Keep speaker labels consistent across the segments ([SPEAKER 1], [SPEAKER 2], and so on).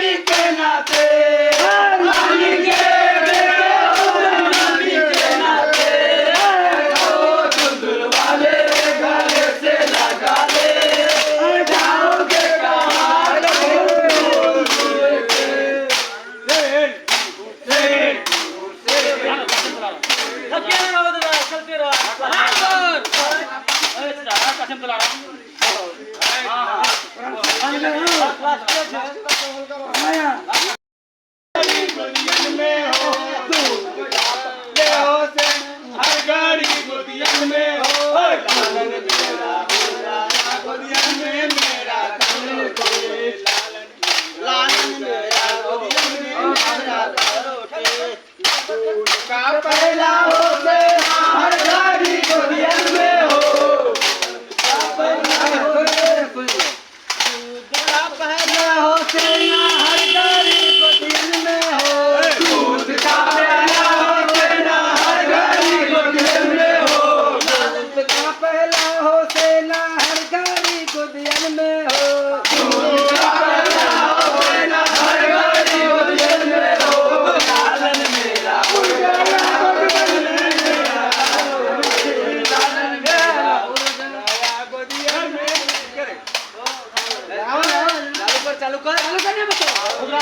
[SPEAKER 1] नबी के नाते रानी के बेटे हो नबी के नाते ओ दुल्हन वाले गले से लगा ले जाओगे कहाँ में हो तू ले हो से हर गाड़ी गोदियन में हो लालन मेरा गोदियन में मेरा तनु कोई लालन मेरा गोदियन में मेरा तरोटे का पहला हो से हर गाड़ी गोदियन में हो पहला हो से हर गाड़ी गोदियन में हो दूध का पहला हो से हर गाड़ी गोदियन में हो
[SPEAKER 2] लालच का पहला हो सेना हर गाड़ी गोदियन में हो
[SPEAKER 1] दूध का पहला हो से हर गाड़ी गोदियन में हो लालन मेरा गोदियन में मेरा लालन मेरा गोदियन में
[SPEAKER 2] चालू करने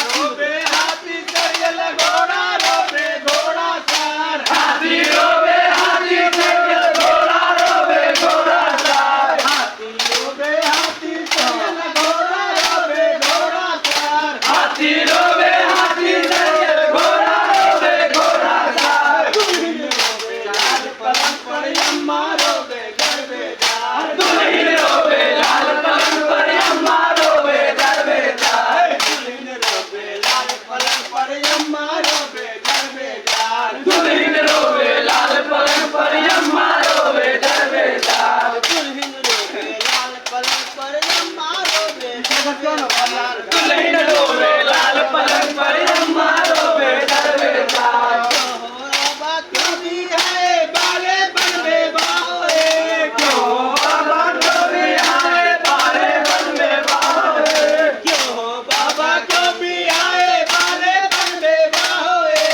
[SPEAKER 1] रोबे हाथी चढ़ियल घोड़ा रोबे घोड़ा सार हाथी रोबे हाथी चढ़ियल घोड़ा रोबे घोड़ा सार हाथी रोबे हाथी चढ़ियल घोड़ा रोबे घोड़ा सार हाथी रोबे हाथी चढ़ियल घोड़ा रोबे घोड़ा सार लाल पलंग पर अम्मा रोबे गरबेदार दुल्हन रोबे लाल पलंग पर अम्मा रोबे गरबेदार दुल्हन रोबे लाल पलंग पर अम्मा रोबे गरबेदार दुल्हन रोबे लाल पलंग पर अम्मा रोबे गरबेदार
[SPEAKER 2] दुल्हन रोबे लाल पलंग पर अम्मा रोबे
[SPEAKER 1] दुल्हन रोबे लाल पलंग पर अम्मा रोबे गरबेदार
[SPEAKER 2] कभी है बाले बनवे बाहोए
[SPEAKER 1] क्यों बाबा कभी आए बारे बन में बाहोए
[SPEAKER 2] क्यों हो बाबा कभी आए बाले बनवे बाहोए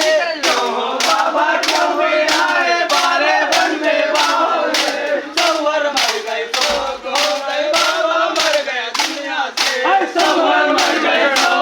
[SPEAKER 1] क्यों बाबा कभी आए बारे बन में बाहोए
[SPEAKER 2] सवर मर गए तो हो गए बाबा मर गए दुनिया से
[SPEAKER 1] सवर मर गए तो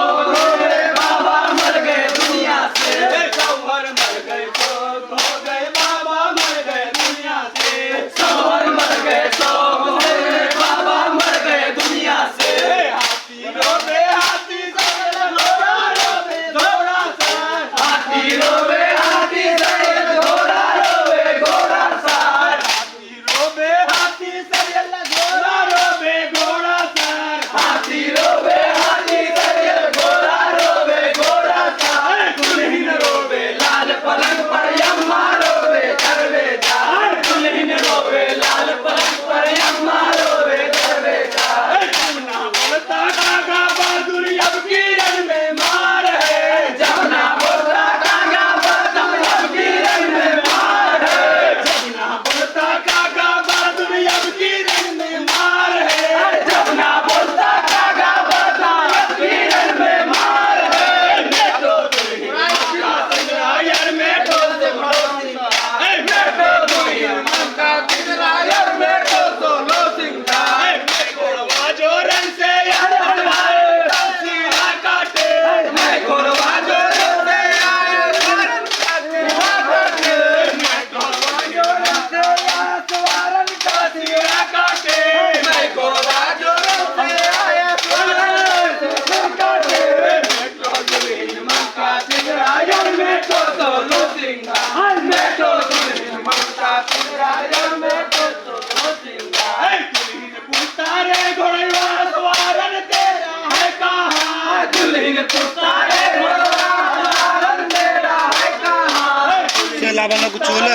[SPEAKER 1] गए बाबा मर गए दुनिया से
[SPEAKER 2] सवर मर गए तो हो गए बाबा मर गए दुनिया से
[SPEAKER 1] सवर मर गए तो गए बाबा मर गए दुनिया से
[SPEAKER 2] हाथी रोबे हाथी सर घोड़ा रोबे घोड़ा सर
[SPEAKER 1] हाथी रोबे हाथी सर घोड़ा रोबे घोड़ा सार
[SPEAKER 2] हाथी रोबे हाथी सर घोड़ा रोबे घोड़ा सर
[SPEAKER 1] हाथी रोबे हाथी सर घोड़ा रोबे घोड़ा सार दुल्हन रोबे लाल पलंग पर अम्मा रोबे गरबेदार दुल्हन रोबे लाल पलंग पर अम्मा रोबे गरबेदार
[SPEAKER 2] ना बोलता काका बहादुर अब की रन में मार है
[SPEAKER 1] जब ना बोलता कागा बदम अब की रंग में मार है
[SPEAKER 2] जब ना बोलता काका बहादुर अब की रन में मार है
[SPEAKER 1] जब ना बोलता कागा बदम अब की रंग में मार है
[SPEAKER 2] मेटो दुल्हन का संग्रायर मेटो से
[SPEAKER 1] मेटो दुल्हन का किराया मेटो सोलो सिंगार
[SPEAKER 2] कोड़वा जो रन से यार सीधा काटे
[SPEAKER 1] मैं कोरवा जो से आए
[SPEAKER 2] कोड़वा जो रन से यार सवारन का सीधा काटे
[SPEAKER 1] मैं कोरवा जो से आए
[SPEAKER 2] काटे
[SPEAKER 1] मेटो दुल्हन का किराया मेटो सोलो सिंगार मेटो दुल्हन का किराया मेटो सोलो सिंगार
[SPEAKER 2] दुल्हन पूछता रे घोड़वा सवारन तेरा है कहाँ
[SPEAKER 1] दुल्हन पूछता है घोड़ा मेरा है कहाँ
[SPEAKER 3] laban na kuchula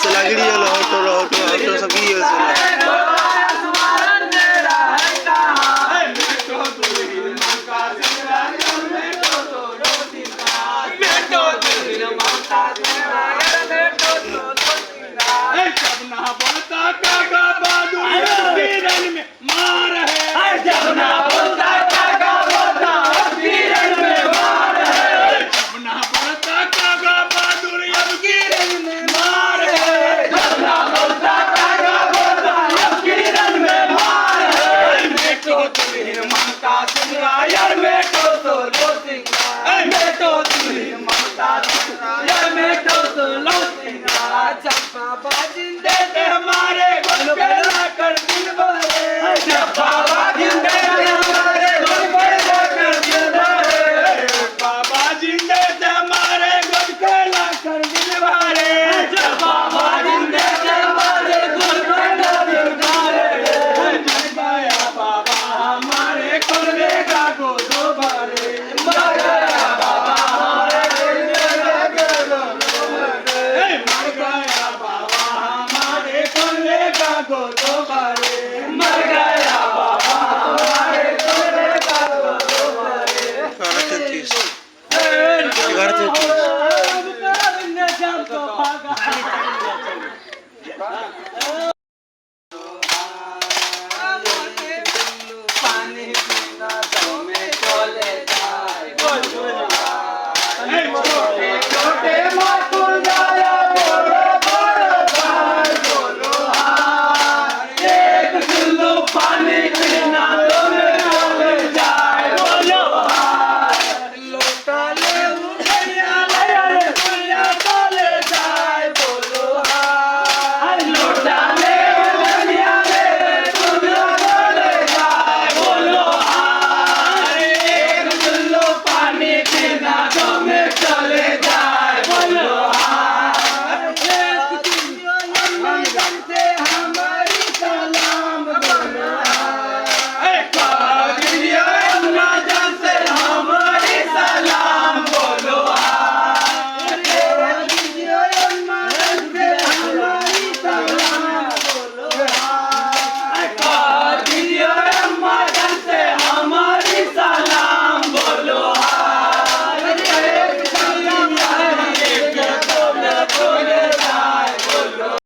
[SPEAKER 3] sila gidi yolo auto सब की ये
[SPEAKER 1] जब ना बोलता काका চলে